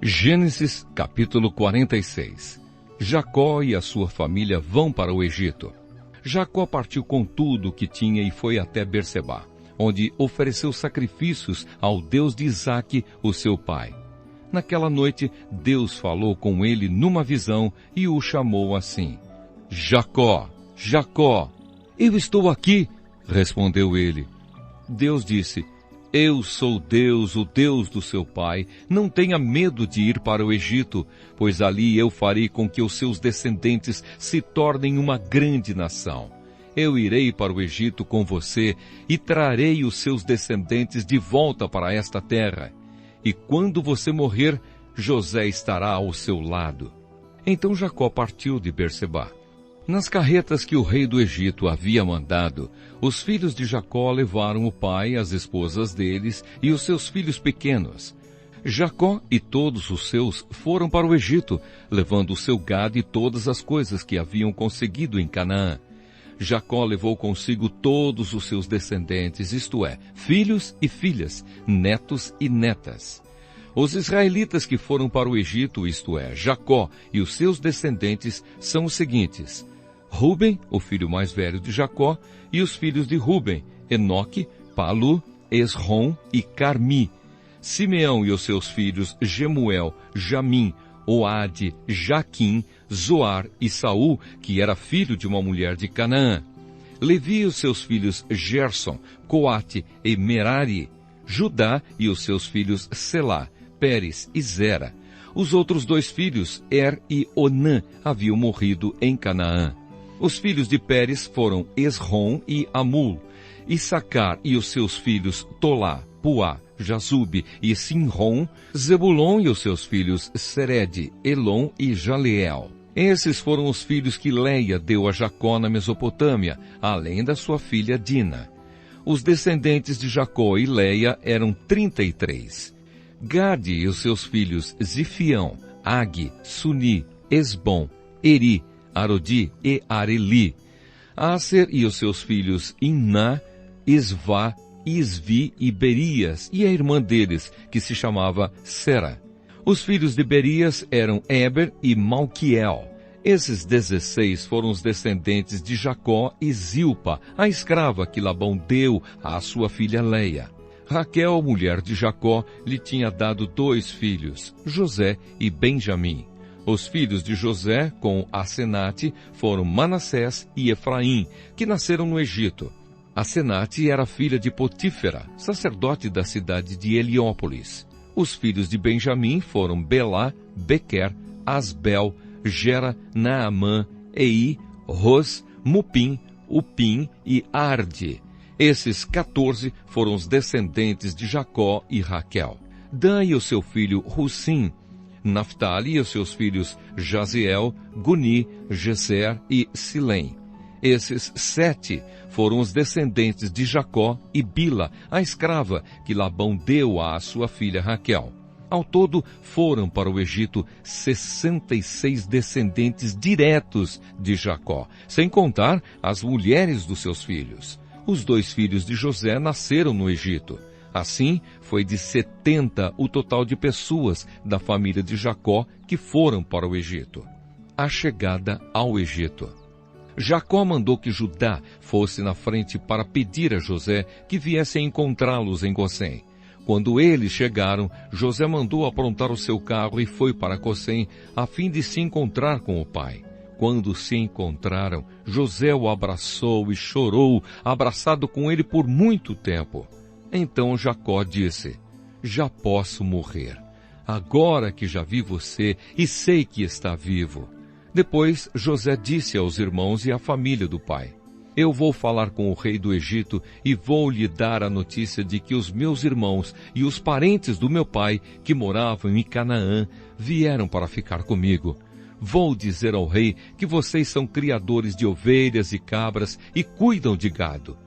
Gênesis capítulo 46. Jacó e a sua família vão para o Egito. Jacó partiu com tudo o que tinha e foi até Berseba, onde ofereceu sacrifícios ao Deus de Isaque, o seu pai. Naquela noite, Deus falou com ele numa visão e o chamou assim: Jacó, Jacó. Eu estou aqui, respondeu ele. Deus disse: Eu sou Deus, o Deus do seu pai. Não tenha medo de ir para o Egito, pois ali eu farei com que os seus descendentes se tornem uma grande nação. Eu irei para o Egito com você e trarei os seus descendentes de volta para esta terra. E quando você morrer, José estará ao seu lado. Então Jacó partiu de Berseba. Nas carretas que o rei do Egito havia mandado, os filhos de Jacó levaram o pai, as esposas deles e os seus filhos pequenos. Jacó e todos os seus foram para o Egito, levando o seu gado e todas as coisas que haviam conseguido em Canaã. Jacó levou consigo todos os seus descendentes, isto é, filhos e filhas, netos e netas. Os israelitas que foram para o Egito, isto é, Jacó e os seus descendentes, são os seguintes: Ruben, o filho mais velho de Jacó, e os filhos de Ruben, Enoque, Palu, Esrom e Carmi. Simeão e os seus filhos, Gemuel, Jamim, Oade, Jaquim, Zoar e Saul, que era filho de uma mulher de Canaã. Levi e os seus filhos, Gerson, Coate e Merari. Judá e os seus filhos, Selá, Pérez e Zera. Os outros dois filhos, e Onã, haviam morrido em Canaã. Os filhos de Pérez foram Esrom e Amul. Issacar e os seus filhos, Tolá, Puá, Jazube e Sinrom. Zebulon e os seus filhos, Sered, Elon e Jaleel. Esses foram os filhos que Leia deu a Jacó na Mesopotâmia, além da sua filha Dina. Os descendentes de Jacó e Leia eram 33. Gade e os seus filhos, Zifião, Agi, Suni, Esbom, Eri, Arodi e Areli. Aser e os seus filhos, Iná, Isvá, Isvi e Berias, e a irmã deles, que se chamava Sera. Os filhos de Berias eram Eber e Malquiel. Esses 16 foram os descendentes de Jacó e Zilpa, a escrava que Labão deu à sua filha Leia. Raquel, mulher de Jacó, lhe tinha dado 2 filhos, José e Benjamim. Os filhos de José, com Asenate, foram Manassés e Efraim, que nasceram no Egito. Asenate era filha de Potífera, sacerdote da cidade de Heliópolis. Os filhos de Benjamim foram Belá, Bequer, Asbel, Gera, Naamã, Ei, Ros, Mupim, Upim e Arde. Esses 14 foram os descendentes de Jacó e Raquel. Dan e o seu filho Russim. Naftali e os seus filhos Jaziel, Guni, Geser e Silém. Esses 7 foram os descendentes de Jacó e Bila, a escrava que Labão deu à sua filha Raquel. Ao todo, foram para o Egito 66 descendentes diretos de Jacó, sem contar as mulheres dos seus filhos. Os 2 filhos de José nasceram no Egito. Assim, foi de 70 o total de pessoas da família de Jacó que foram para o Egito. A chegada ao Egito. Jacó mandou que Judá fosse na frente para pedir a José que viesse encontrá-los em Gosém. Quando eles chegaram, José mandou aprontar o seu carro e foi para Gosém, a fim de se encontrar com o pai. Quando se encontraram, José o abraçou e chorou, abraçado com ele por muito tempo. Então Jacó disse: Já posso morrer, agora que já vi você e sei que está vivo. Depois José disse aos irmãos e à família do pai: Eu vou falar com o rei do Egito e vou lhe dar a notícia de que os meus irmãos e os parentes do meu pai, que moravam em Canaã, vieram para ficar comigo. Vou dizer ao rei que vocês são criadores de ovelhas e cabras e cuidam de gado.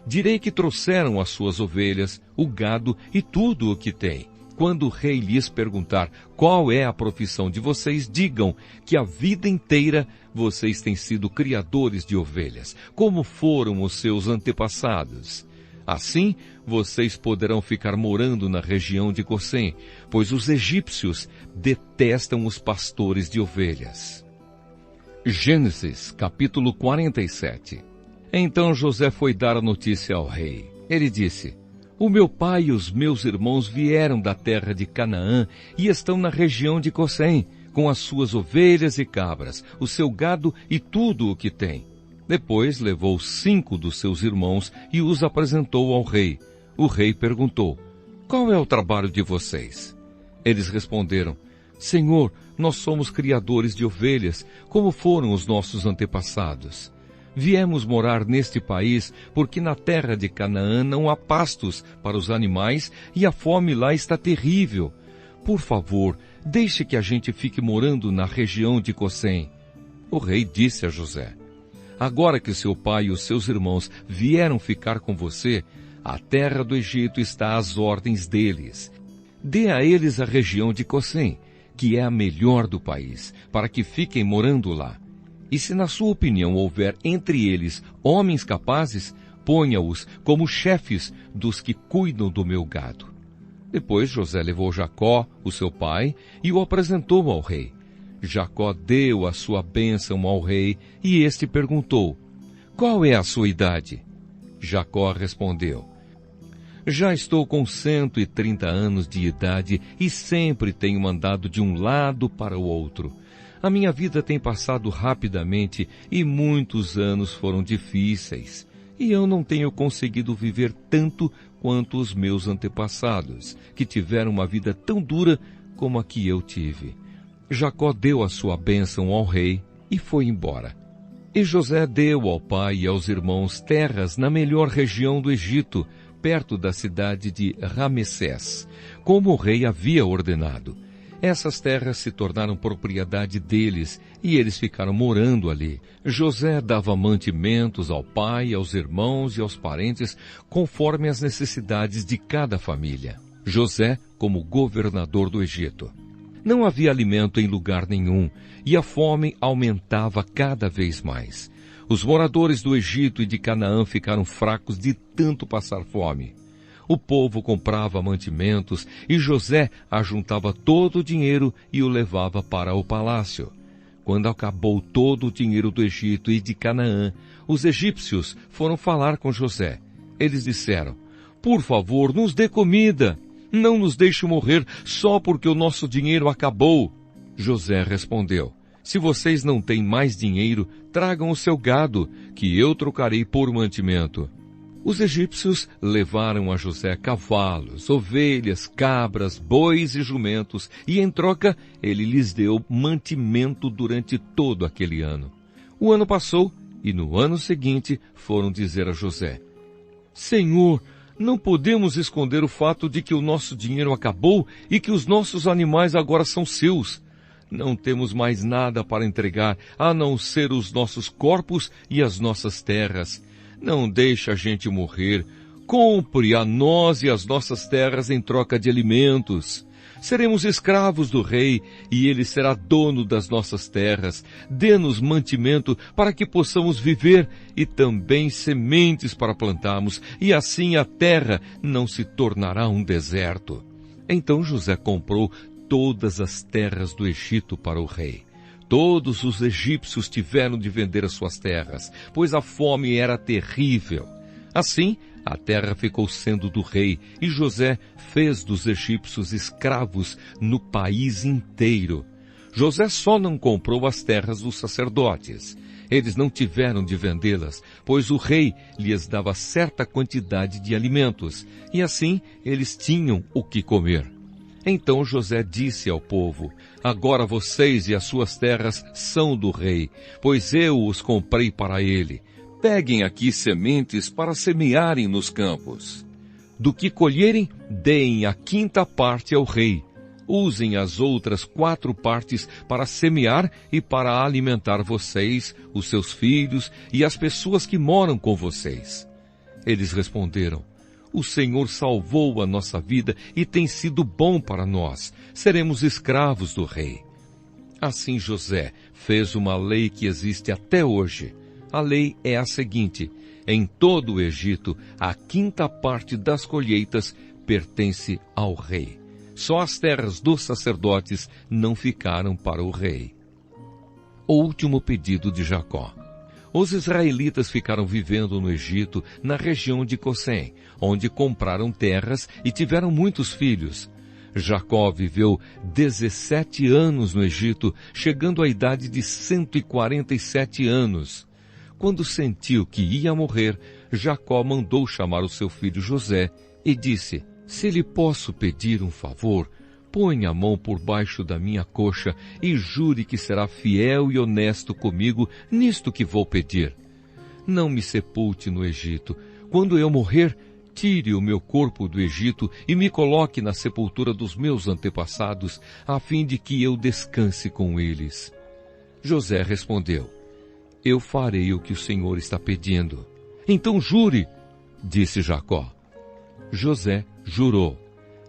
Direi que trouxeram as suas ovelhas, o gado e tudo o que têm. Quando o rei lhes perguntar qual é a profissão de vocês, digam que a vida inteira vocês têm sido criadores de ovelhas, como foram os seus antepassados. Assim, vocês poderão ficar morando na região de Gosém, pois os egípcios detestam os pastores de ovelhas. Gênesis, capítulo 47. Então José foi dar a notícia ao rei. Ele disse: o meu pai e os meus irmãos vieram da terra de Canaã e estão na região de Gosém, com as suas ovelhas e cabras, o seu gado e tudo o que tem. Depois levou 5 dos seus irmãos e os apresentou ao rei. O rei perguntou: qual é o trabalho de vocês? Eles responderam: Senhor, nós somos criadores de ovelhas, como foram os nossos antepassados. Viemos morar neste país porque na terra de Canaã não há pastos para os animais e a fome lá está terrível. Por favor, deixe que a gente fique morando na região de Gosém. O rei disse a José: agora que seu pai e os seus irmãos vieram ficar com você, a terra do Egito está às ordens deles. Dê a eles a região de Gosém, que é a melhor do país, para que fiquem morando lá. E se na sua opinião houver entre eles homens capazes, ponha-os como chefes dos que cuidam do meu gado. Depois José levou Jacó, o seu pai, e o apresentou ao rei. Jacó deu a sua bênção ao rei, e este perguntou: qual é a sua idade? Jacó respondeu: já estou com 130 anos de idade e sempre tenho andado de um lado para o outro. A minha vida tem passado rapidamente e muitos anos foram difíceis, e eu não tenho conseguido viver tanto quanto os meus antepassados, que tiveram uma vida tão dura como a que eu tive. Jacó deu a sua bênção ao rei e foi embora. E José deu ao pai e aos irmãos terras na melhor região do Egito, perto da cidade de Ramessés, como o rei havia ordenado. Essas terras se tornaram propriedade deles e eles ficaram morando ali. José dava mantimentos ao pai, aos irmãos e aos parentes, conforme as necessidades de cada família. José como governador do Egito. Não havia alimento em lugar nenhum e a fome aumentava cada vez mais. Os moradores do Egito e de Canaã ficaram fracos de tanto passar fome. O povo comprava mantimentos e José ajuntava todo o dinheiro e o levava para o palácio. Quando acabou todo o dinheiro do Egito e de Canaã, os egípcios foram falar com José. Eles disseram: por favor, nos dê comida. Não nos deixe morrer só porque o nosso dinheiro acabou. José respondeu: se vocês não têm mais dinheiro, tragam o seu gado, que eu trocarei por mantimento. Os egípcios levaram a José cavalos, ovelhas, cabras, bois e jumentos, e em troca ele lhes deu mantimento durante todo aquele ano. O ano passou, e no ano seguinte foram dizer a José: Senhor, não podemos esconder o fato de que o nosso dinheiro acabou e que os nossos animais agora são seus. Não temos mais nada para entregar, a não ser os nossos corpos e as nossas terras. Não deixe a gente morrer. Compre a nós e as nossas terras em troca de alimentos. Seremos escravos do rei e ele será dono das nossas terras. Dê-nos mantimento para que possamos viver e também sementes para plantarmos, e assim a terra não se tornará um deserto. Então José comprou todas as terras do Egito para o rei. Todos os egípcios tiveram de vender as suas terras, pois a fome era terrível. Assim, a terra ficou sendo do rei, e José fez dos egípcios escravos no país inteiro. José só não comprou as terras dos sacerdotes. Eles não tiveram de vendê-las, pois o rei lhes dava certa quantidade de alimentos, e assim eles tinham o que comer. Então José disse ao povo: agora vocês e as suas terras são do rei, pois eu os comprei para ele. Peguem aqui sementes para semearem nos campos. Do que colherem, deem a 5ª parte ao rei. Usem as outras 4 partes para semear e para alimentar vocês, os seus filhos e as pessoas que moram com vocês. Eles responderam: o Senhor salvou a nossa vida e tem sido bom para nós. Seremos escravos do rei. Assim José fez uma lei que existe até hoje. A lei é a seguinte: Em todo o Egito, a 5ª parte das colheitas pertence ao rei. Só as terras dos sacerdotes não ficaram para o rei. O último pedido de Jacó. Os israelitas ficaram vivendo no Egito, na região de Gosen, onde compraram terras e tiveram muitos filhos. Jacó viveu 17 anos no Egito, chegando à idade de 147 anos. Quando sentiu que ia morrer, Jacó mandou chamar o seu filho José e disse: se lhe posso pedir um favor, ponha a mão por baixo da minha coxa e jure que será fiel e honesto comigo nisto que vou pedir. Não me sepulte no Egito. Quando eu morrer, tire o meu corpo do Egito e me coloque na sepultura dos meus antepassados, a fim de que eu descanse com eles. José respondeu: eu farei o que o Senhor está pedindo. Então jure, disse Jacó. José jurou.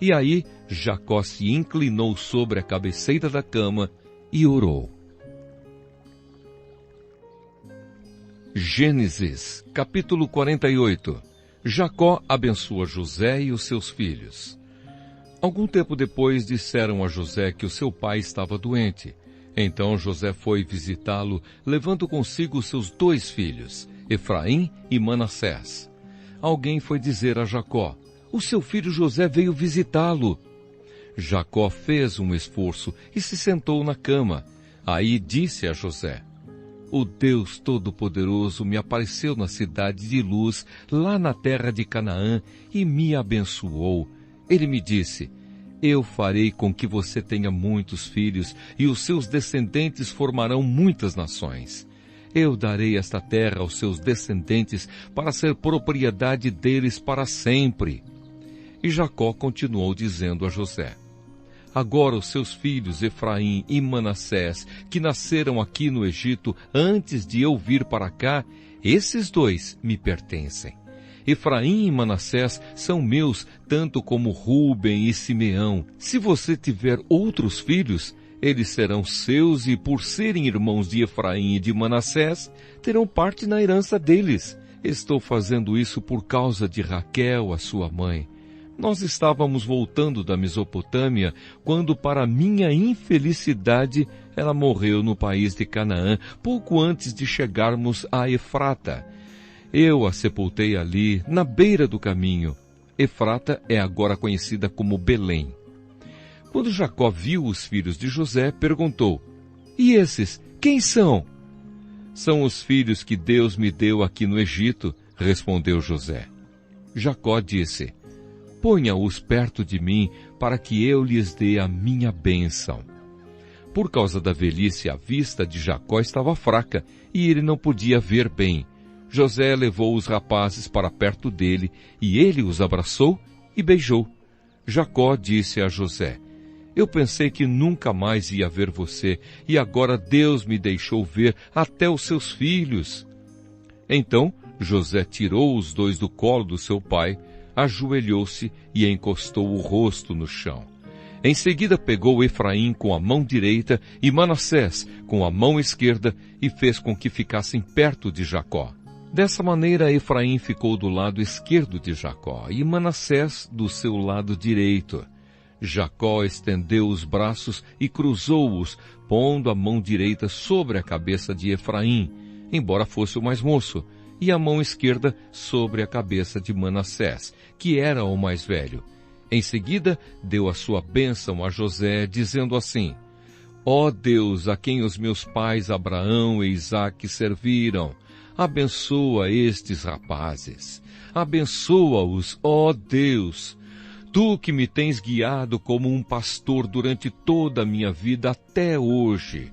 E aí Jacó se inclinou sobre a cabeceira da cama e orou. Gênesis, capítulo 48. Jacó abençoa José e os seus filhos. Algum tempo depois disseram a José que o seu pai estava doente. Então José foi visitá-lo, levando consigo seus 2 filhos, Efraim e Manassés. Alguém foi dizer a Jacó: o seu filho José veio visitá-lo. Jacó fez um esforço e se sentou na cama. Aí disse a José: o Deus Todo-Poderoso me apareceu na cidade de Luz, lá na terra de Canaã, e me abençoou. Ele me disse: eu farei com que você tenha muitos filhos, e os seus descendentes formarão muitas nações. Eu darei esta terra aos seus descendentes para ser propriedade deles para sempre. E Jacó continuou dizendo a José: agora os seus filhos Efraim e Manassés, que nasceram aqui no Egito antes de eu vir para cá, esses 2 me pertencem. Efraim e Manassés são meus, tanto como Rúben e Simeão. Se você tiver outros filhos, eles serão seus e, por serem irmãos de Efraim e de Manassés, terão parte na herança deles. Estou fazendo isso por causa de Raquel, a sua mãe. Nós estávamos voltando da Mesopotâmia quando, para minha infelicidade, ela morreu no país de Canaã, pouco antes de chegarmos a Efrata. Eu a sepultei ali, na beira do caminho. Efrata é agora conhecida como Belém. Quando Jacó viu os filhos de José, perguntou: e esses, quem são? São os filhos que Deus me deu aqui no Egito, respondeu José. Jacó disse: ponha-os perto de mim, para que eu lhes dê a minha bênção. Por causa da velhice, a vista de Jacó estava fraca, e ele não podia ver bem. José levou os rapazes para perto dele, e ele os abraçou e beijou. Jacó disse a José: eu pensei que nunca mais ia ver você, e agora Deus me deixou ver até os seus filhos. Então José tirou os 2 do colo do seu pai, ajoelhou-se e encostou o rosto no chão. Em seguida pegou Efraim com a mão direita e Manassés com a mão esquerda e fez com que ficassem perto de Jacó. Dessa maneira Efraim ficou do lado esquerdo de Jacó e Manassés do seu lado direito. Jacó estendeu os braços e cruzou-os, pondo a mão direita sobre a cabeça de Efraim, embora fosse o mais moço, e a mão esquerda sobre a cabeça de Manassés, que era o mais velho. Em seguida, deu a sua bênção a José, dizendo assim: ó Deus, a quem os meus pais Abraão e Isaque serviram, abençoa estes rapazes. Abençoa-os, ó Deus. Tu que me tens guiado como um pastor durante toda a minha vida até hoje.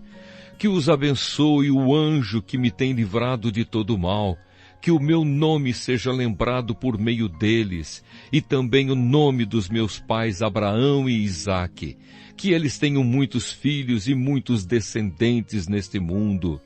Que os abençoe o anjo que me tem livrado de todo mal. Que o meu nome seja lembrado por meio deles, e também o nome dos meus pais Abraão e Isaque. Que eles tenham muitos filhos e muitos descendentes neste mundo.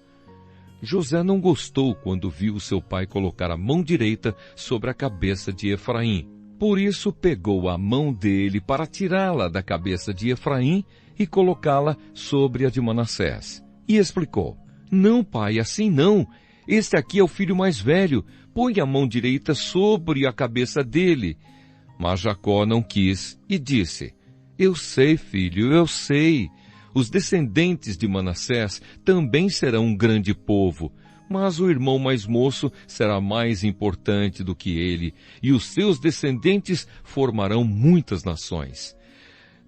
José não gostou quando viu seu pai colocar a mão direita sobre a cabeça de Efraim. Por isso pegou a mão dele para tirá-la da cabeça de Efraim e colocá-la sobre a de Manassés. E explicou: não, pai, assim não. Este aqui é o filho mais velho. põe a mão direita sobre a cabeça dele. Mas Jacó não quis e disse: eu sei, filho, eu sei. Os descendentes de Manassés também serão um grande povo, mas o irmão mais moço será mais importante do que ele, e os seus descendentes formarão muitas nações.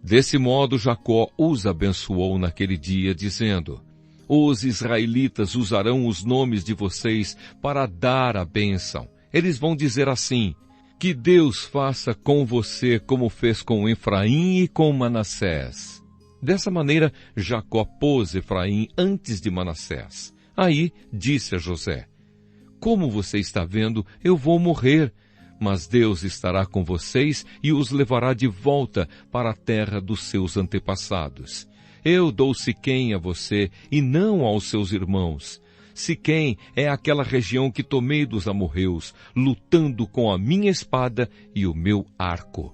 Desse modo, Jacó os abençoou naquele dia, dizendo: os israelitas usarão os nomes de vocês para dar a bênção. Eles vão dizer assim: que Deus faça com você como fez com Efraim e com Manassés. Dessa maneira, Jacó pôs Efraim antes de Manassés. Aí disse a José: como você está vendo, eu vou morrer, mas Deus estará com vocês e os levará de volta para a terra dos seus antepassados. Eu dou Siquém a você e não aos seus irmãos. Siquém é aquela região que tomei dos amorreus, lutando com a minha espada e o meu arco.